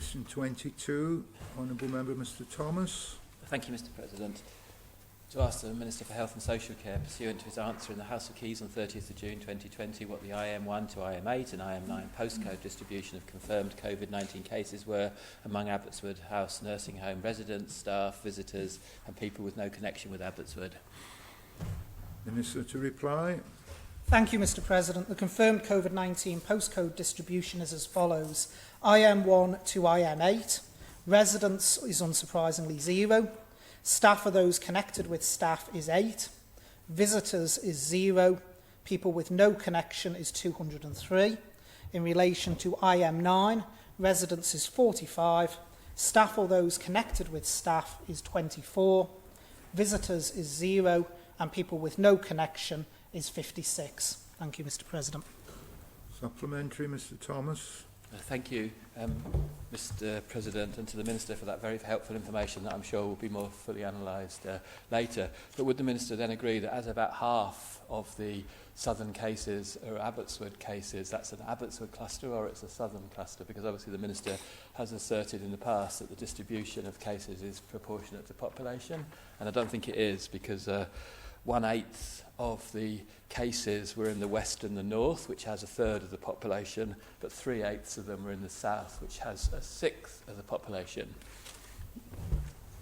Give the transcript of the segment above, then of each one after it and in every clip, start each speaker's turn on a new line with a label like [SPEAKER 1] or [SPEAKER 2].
[SPEAKER 1] Question 22, Honourable Member Mr Thomas.
[SPEAKER 2] Thank you, Mr President. To ask the Minister for Health and Social Care, pursuant to his answer in the House of Keys on 30th of June 2020, what the IM1 to IM8 and IM9 postcode distribution of confirmed COVID-19 cases were among Abbotswood House Nursing Home residents, staff, visitors and people with no connection with Abbotswood.
[SPEAKER 1] Minister to reply.
[SPEAKER 3] Thank you, Mr President. The confirmed COVID-19 postcode distribution is as follows. IM1 to IM8. Residents is unsurprisingly 0. Staff of those connected with staff is 8. Visitors is 0. People with no connection is 203. In relation to IM9, residents is 45. Staff of those connected with staff is 24. Visitors is 0. And people with no connection is 56. Thank you, Mr President.
[SPEAKER 1] Supplementary, Mr Thomas.
[SPEAKER 2] Thank you, Mr President, and to the Minister for that very helpful information that I'm sure will be more fully analysed later. But would the Minister then agree that as about half of the southern cases are Abbotswood cases, that's an Abbotswood cluster or it's a southern cluster? Because obviously the Minister has asserted in the past that the distribution of cases is proportionate to population, and I don't think it is, because 1/8 of the cases were in the west and the north, which has 1/3 of the population, but 3/8 of them were in the south, which has 1/6 of the population.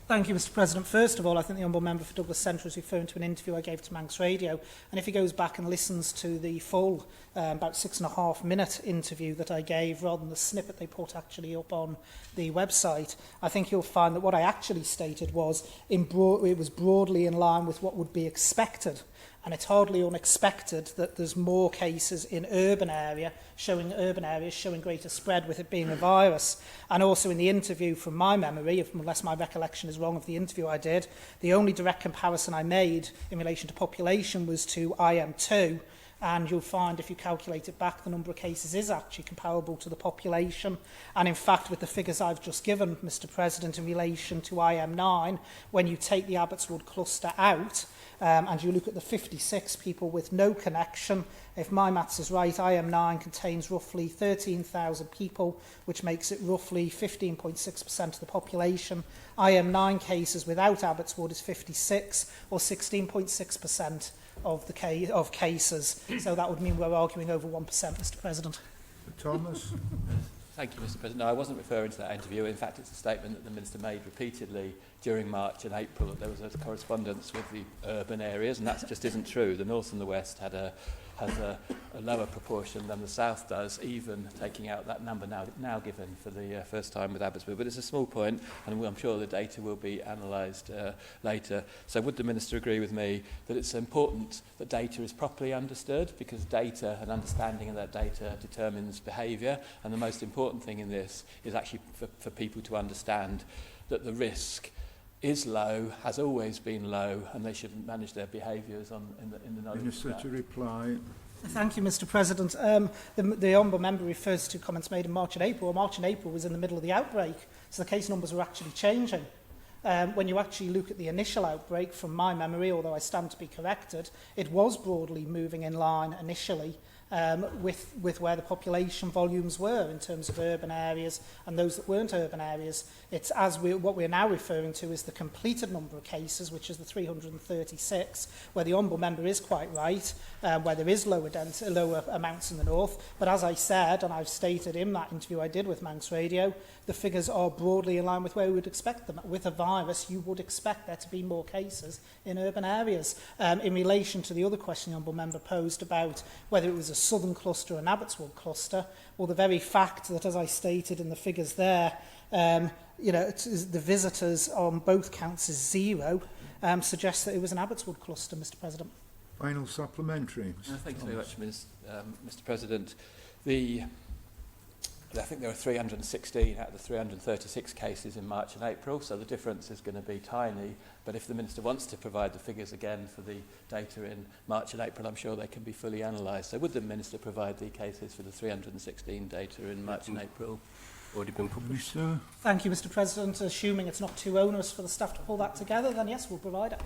[SPEAKER 3] Thank you, Mr President. First of all, I think the Honourable Member for Douglas Central is referring to an interview I gave to Manx Radio, and if he goes back and listens to the full, about 6.5-minute interview that I gave, rather than the snippet they put actually up on the website, I think you'll find that what I actually stated was it was broadly in line with what would be expected. And it's hardly unexpected that there's more cases in urban areas showing greater spread with it being a virus. And also in the interview, from my memory, unless my recollection is wrong of the interview I did, the only direct comparison I made in relation to population was to IM2. And you'll find, if you calculate it back, the number of cases is actually comparable to the population. And in fact, with the figures I've just given, Mr President, in relation to IM9, when you take the Abbotswood cluster out, and you look at the 56 people with no connection, if my maths is right, IM9 contains roughly 13,000 people, which makes it roughly 15.6% of the population. IM9 cases without Abbotswood is 56, or 16.6% of cases. So that would mean we're arguing over 1%, Mr President.
[SPEAKER 1] Thomas.
[SPEAKER 2] Thank you, Mr President. No, I wasn't referring to that interview. In fact, it's a statement that the Minister made repeatedly during March and April, that there was a correspondence with the urban areas, and that just isn't true. The North and the West has a lower proportion than the South does, even taking out that number now given for the first time with Abbotswood. But it's a small point, and I'm sure the data will be analysed later. So would the Minister agree with me that it's important that data is properly understood, because data and understanding of that data determines behaviour, and the most important thing in this is actually for people to understand that the risk is low, has always been low, and they should manage their behaviours in the knowledge
[SPEAKER 1] Minister
[SPEAKER 2] of that.
[SPEAKER 1] to reply.
[SPEAKER 3] Thank you, Mr President. The Honourable Member refers to comments made in March and April. Well, March and April was in the middle of the outbreak, so the case numbers were actually changing. When you actually look at the initial outbreak, from my memory, although I stand to be corrected, it was broadly moving in line initially with where the population volumes were in terms of urban areas and those that weren't urban areas. It's what we're now referring to is the completed number of cases, which is the 336, where the Honourable Member is quite right, where there is lower amounts in the north. But as I said, and I've stated in that interview I did with Manx Radio, the figures are broadly in line with where we would expect them. With a virus, you would expect there to be more cases in urban areas. In relation to the other question the Honourable Member posed about whether it was a southern cluster or an Abbotswood cluster, well, the very fact that, as I stated in the figures there, the visitors on both counts is 0, suggests that it was an Abbotswood cluster, Mr President.
[SPEAKER 1] Final supplementary.
[SPEAKER 2] Thank you very much, Mr President. I think there are 316 out of the 336 cases in March and April, so the difference is going to be tiny. But if the Minister wants to provide the figures again for the data in March and April, I'm sure they can be fully analysed. So would the Minister provide the cases for the 316 data in March and April?
[SPEAKER 4] Already been published.
[SPEAKER 1] Minister.
[SPEAKER 3] Thank you, Mr President. Assuming it's not too onerous for the staff to pull that together, then yes, we'll provide it.